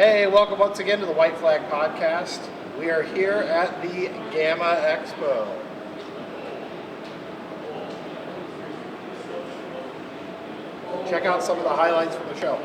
Hey, welcome once again to the White Flag Podcast. We are here at the GAMA Expo. Check out some of the highlights from the show.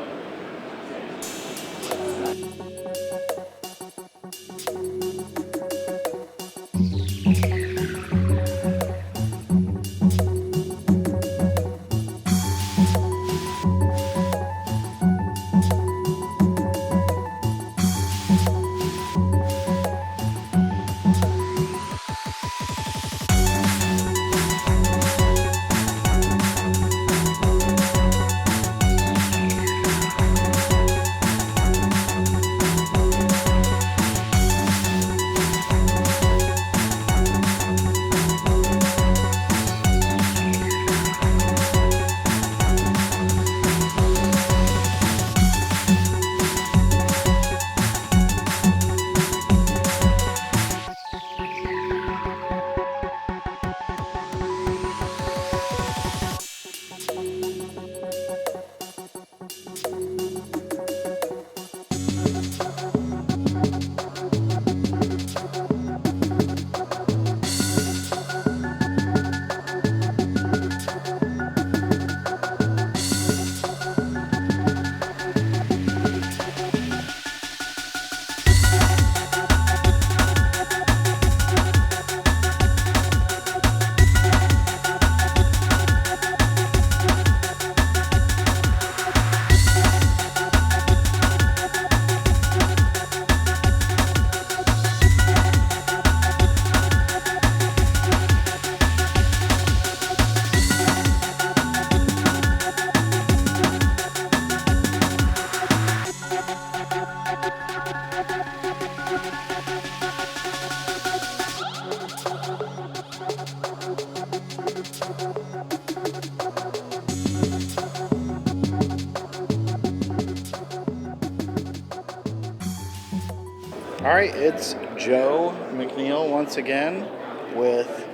All right, it's Joe McNeil once again with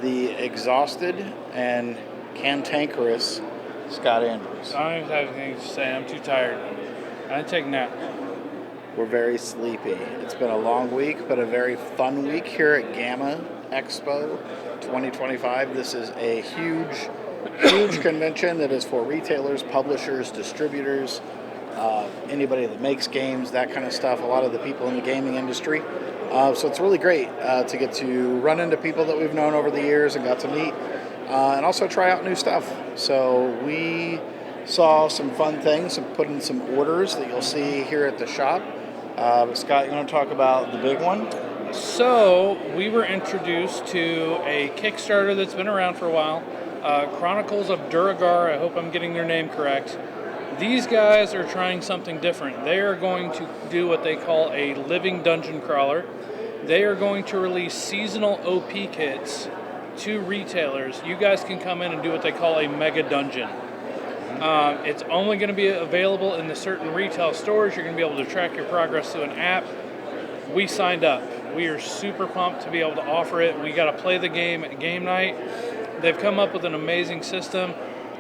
the exhausted and cantankerous Scott Andrews. I don't even have anything to say. I'm too tired. I didn't take a nap. We're very sleepy. It's been a long week, but a very fun week here at GAMA Expo 2025. This is a huge convention that is for retailers, publishers, distributors, anybody that makes games, that kind of stuff, a lot of the people in the gaming industry. So it's really great to get to run into people that we've known over the years and got to meet, and also try out new stuff. So we saw some fun things and put in some orders that you'll see here at the shop. But Scott, you want to talk about the big one? So, we were introduced to a Kickstarter that's been around for a while, Chronicles of Duragar. I hope I'm getting their name correct. These guys are trying something different. They are going to do what they call a living dungeon crawler. They are going to release seasonal OP kits to retailers. You guys can come in and do what they call a mega dungeon. It's only going to be available in the certain retail stores. You're going to be able to track your progress through an app. We signed up. We are super pumped to be able to offer it. We got to play the game at game night. They've come up with an amazing system.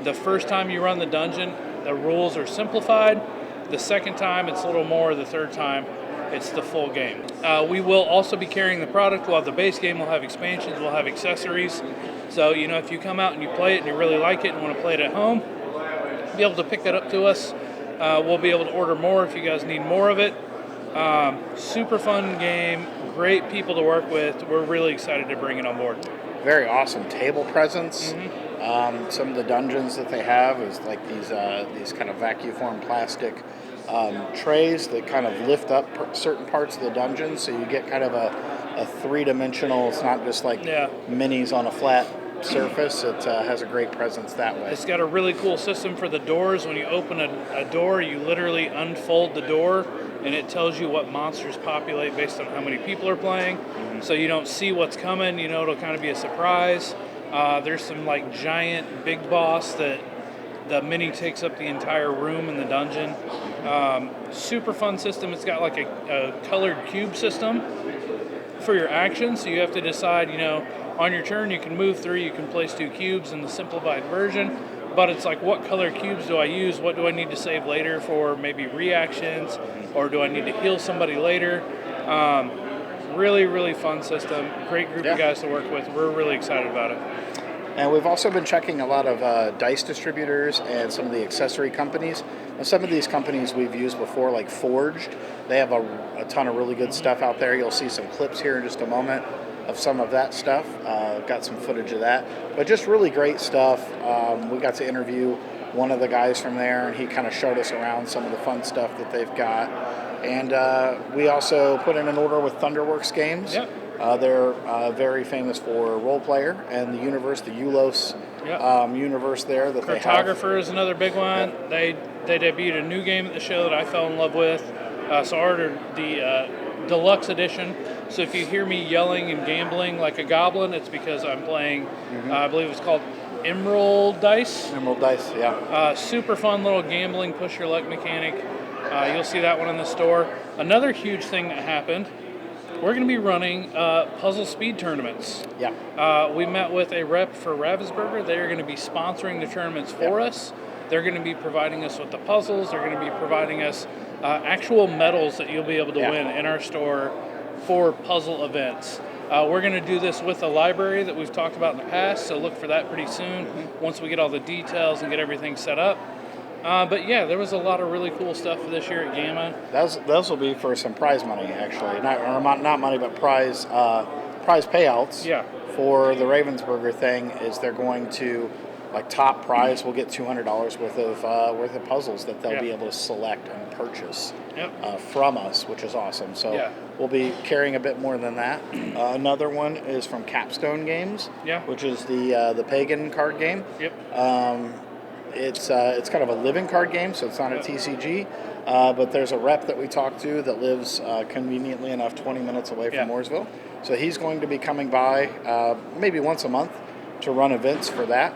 The first time you run the dungeon, the rules are simplified. The second time, it's a little more. The third time, it's the full game. We will also be carrying the product. We'll have the base game. We'll have expansions. We'll have accessories. So, if you come out and you play it and you really like it and want to play it at home, be able to pick that up to us. We'll be able to order more if you guys need more of it. Super fun game. Great people to work with. We're really excited to bring it on board. Very awesome table presence. Mm-hmm. Some of the dungeons that they have is like these kind of vacuum plastic trays that kind of lift up certain parts of the dungeon, so you get kind of a three-dimensional. It's not just like minis on a flat surface. It has a great presence that way. It's got a really cool system for the doors. When you open a door, you literally unfold the door, and it tells you what monsters populate based on how many people are playing. Mm-hmm. So you don't see what's coming. It'll kind of be a surprise. There's some like giant big boss that the mini takes up the entire room in the dungeon. Super fun system. It's got like a colored cube system for your actions. So you have to decide, on your turn you can move 3, you can place 2 cubes in the simplified version, but it's like, what color cubes do I use? What do I need to save later for maybe reactions, or do I need to heal somebody later? Really, really fun system. Great group of guys to work with. We're really excited about it. And we've also been checking a lot of dice distributors and some of the accessory companies. Now, some of these companies we've used before, like Forged, they have a ton of really good stuff out there. You'll see some clips here in just a moment of some of that stuff. Got some footage of that. But just really great stuff. We got to interview one of the guys from there, and he kind of showed us around some of the fun stuff that they've got. And we also put in an order with Thunderworks Games. Yep. They're very famous for Role Player and the universe, the Eulos universe there that they have. Cartographer is another big one. Yep. They debuted a new game at the show that I fell in love with. So I ordered the deluxe edition. So if you hear me yelling and gambling like a goblin, it's because I'm playing, I believe it's called Emerald Dice. Emerald Dice, yeah. Super fun little gambling push your luck mechanic. You'll see that one in the store. Another huge thing that happened, we're going to be running puzzle speed tournaments. Yeah. We met with a rep for Ravensburger. They are going to be sponsoring the tournaments for us. They're going to be providing us with the puzzles. They're going to be providing us actual medals that you'll be able to win in our store for puzzle events. We're going to do this with a library that we've talked about in the past, so look for that pretty soon once we get all the details and get everything set up. But yeah, there was a lot of really cool stuff this year at GAMA. Those will be for some prize money, actually. Not money, but prize payouts. Yeah. For the Ravensburger thing is they're going to, like, top prize will get $200 worth of puzzles that they'll be able to select and purchase from us, which is awesome. So we'll be carrying a bit more than that. Another one is from Capstone Games, which is the pagan card game. It's kind of a living card game, so it's not a TCG. But there's a rep that we talked to that lives conveniently enough 20 minutes away from Mooresville. So he's going to be coming by maybe once a month to run events for that.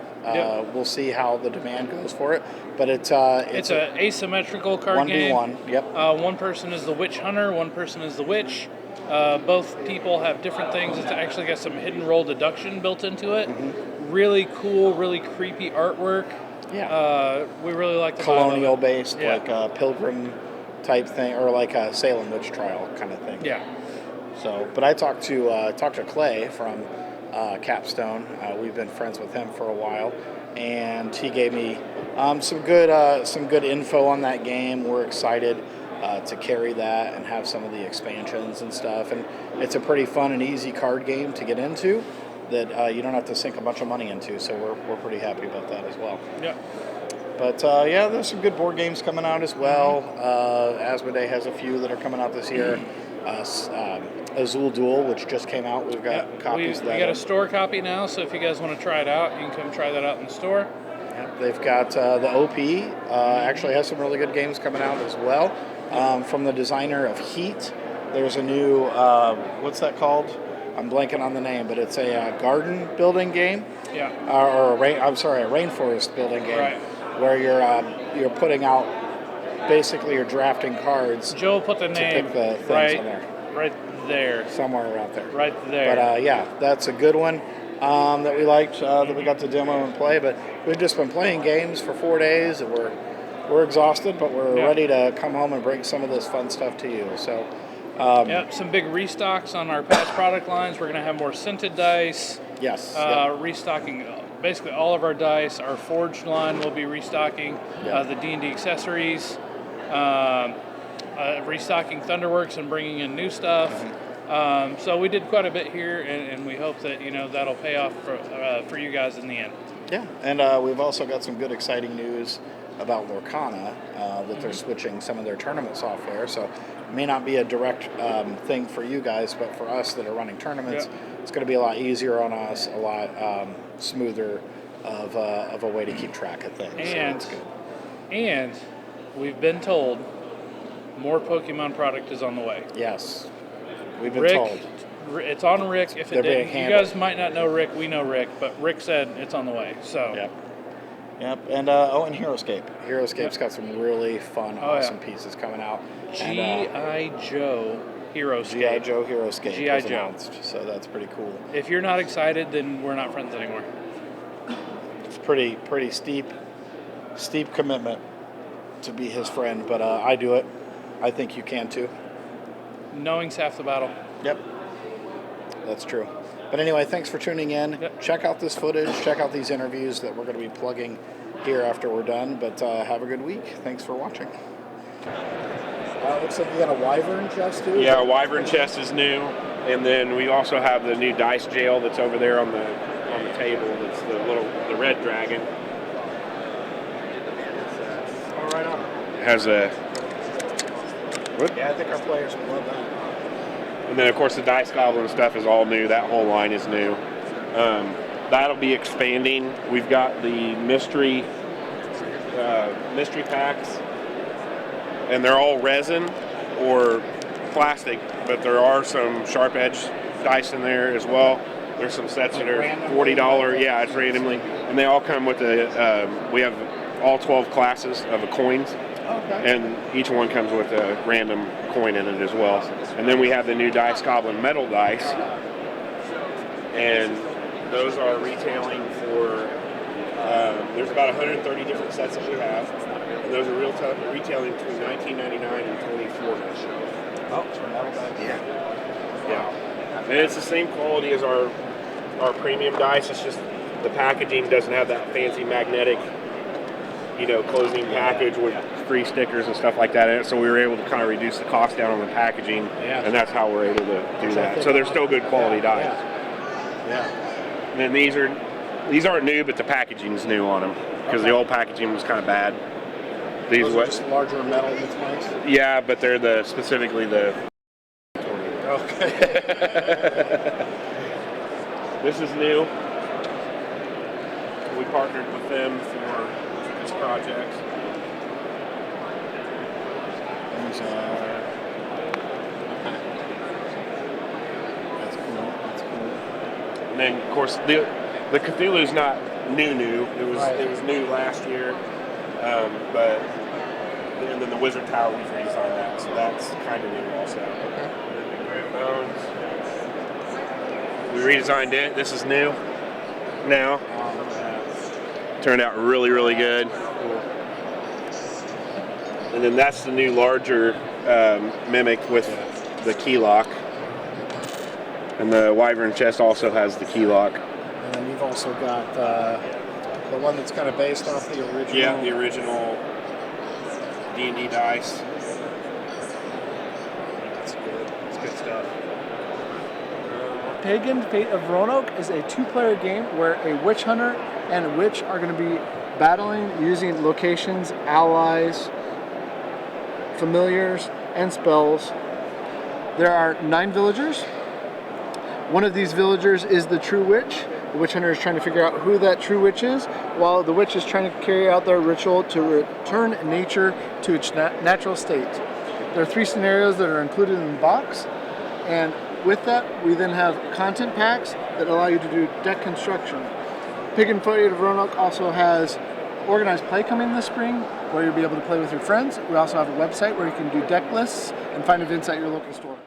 We'll see how the demand goes for it. But it's an asymmetrical card game. 1v1, yep. One person is the witch hunter, one person is the witch. Both people have different things. It's actually got some hidden roll deduction built into it. Really cool, really creepy artwork. We really like the colonial based, like a pilgrim type thing, or like a Salem witch trial kind of thing. So, but I talked to Clay from Capstone. We've been friends with him for a while, and he gave me some good info on that game. We're excited to carry that and have some of the expansions and stuff. And it's a pretty fun and easy card game to get into that you don't have to sink a bunch of money into. So we're pretty happy about that as well. But there's some good board games coming out as well. Asmodee has a few that are coming out this year. Azul Duel, which just came out. We've got copies of that. We got a store copy now, so if you guys want to try it out, you can come try that out in the store. They've got the OP, actually has some really good games coming out as well. From the designer of Heat, there's a new, what's that called? I'm blanking on the name, but it's a garden building game. Or a rainforest building game. Where you're putting out, basically you're drafting cards. Joe put the name to pick the things on there. Right there. Somewhere around there. Right there. But that's a good one that we liked, that we got to demo and play. But we've just been playing games for 4 days, and we're exhausted, but we're ready to come home and bring some of this fun stuff to you. So. Some big restocks on our past product lines. We're going to have more scented dice. Restocking basically all of our dice. Our Forged line will be restocking the D&D accessories. Restocking Thunderworks and bringing in new stuff. So we did quite a bit here, and we hope that that'll pay off for you guys in the end. And we've also got some good, exciting news about Lorcana, that they're switching some of their tournament software. So it may not be a direct thing for you guys, but for us that are running tournaments, it's going to be a lot easier on us, a lot smoother of a way to keep track of things. And we've been told more Pokemon product is on the way. Yes, we've been told. It's on Rick. If it didn't, you guys might not know Rick. We know Rick, but Rick said it's on the way. So. Yep, and HeroScape. HeroScape's got some really fun, awesome pieces coming out. G.I. Joe HeroScape. G.I. Joe HeroScape G.I. Joe. Announced, so that's pretty cool. If you're not excited, then we're not friends anymore. It's pretty steep steep commitment to be his friend, but I do it. I think you can too. Knowing's half the battle. Yep, that's true. But anyway, thanks for tuning in. Yep. Check out this footage. Check out these interviews that we're going to be plugging here after we're done. But have a good week. Thanks for watching. Looks like you got a wyvern chest too. Yeah, wyvern chest is new, and then we also have the new dice jail that's over there on the table. That's the red dragon. All right on. It has a. Whoop. Yeah, I think our players will love that. And then, of course, the Dice Goblin stuff is all new. That whole line is new. That'll be expanding. We've got the mystery packs, and they're all resin or plastic, but there are some sharp edge dice in there as well. There's some sets that are $40. Yeah, it's randomly, and they all come with we have all 12 classes of coins. Okay. And each one comes with a random coin in it as well. And then we have the new Dice Goblin metal dice. And those are retailing for, there's about 130 different sets that we have. And those are retailing between $19.99 and $24.99. Oh, it's metal dice. Yeah. And it's the same quality as our premium dice. It's just the packaging doesn't have that fancy magnetic, closing package with free stickers and stuff like that in it, so we were able to kind of reduce the cost down on the packaging, and that's how we're able to do that. So they're still good quality dice. Yeah. And then these aren't new, but the packaging is new on them because the old packaging was kind of bad. These are just larger metal that's nice. Yeah, but they're specifically the. Okay. This is new. We partnered with them for this project. These are. That's cool. And then, of course, the Cthulhu's not new. It was new last year, but and then the Wizard Tower we've redesigned that, so that's kind of new also. Okay. And then the Grim Bones, we redesigned it. This is new now. Turned out really, really good. Cool. And then that's the new larger mimic with the key lock. And the wyvern chest also has the key lock. And then you've also got the one that's kind of based off the original. Yeah, the original D&D dice. That's good. It's good stuff. Pagan Fate of Roanoke is a two-player game where a witch hunter and a witch are going to be battling using locations, allies, familiars, and spells. There are 9 villagers. One of these villagers is the true witch. The witch hunter is trying to figure out who that true witch is, while the witch is trying to carry out their ritual to return nature to its natural state. There are 3 scenarios that are included in the box, and with that, we then have content packs that allow you to do deck construction. Pagan Fate of Roanoke also has organized play coming this spring, where you'll be able to play with your friends. We also have a website where you can do deck lists and find events at your local store.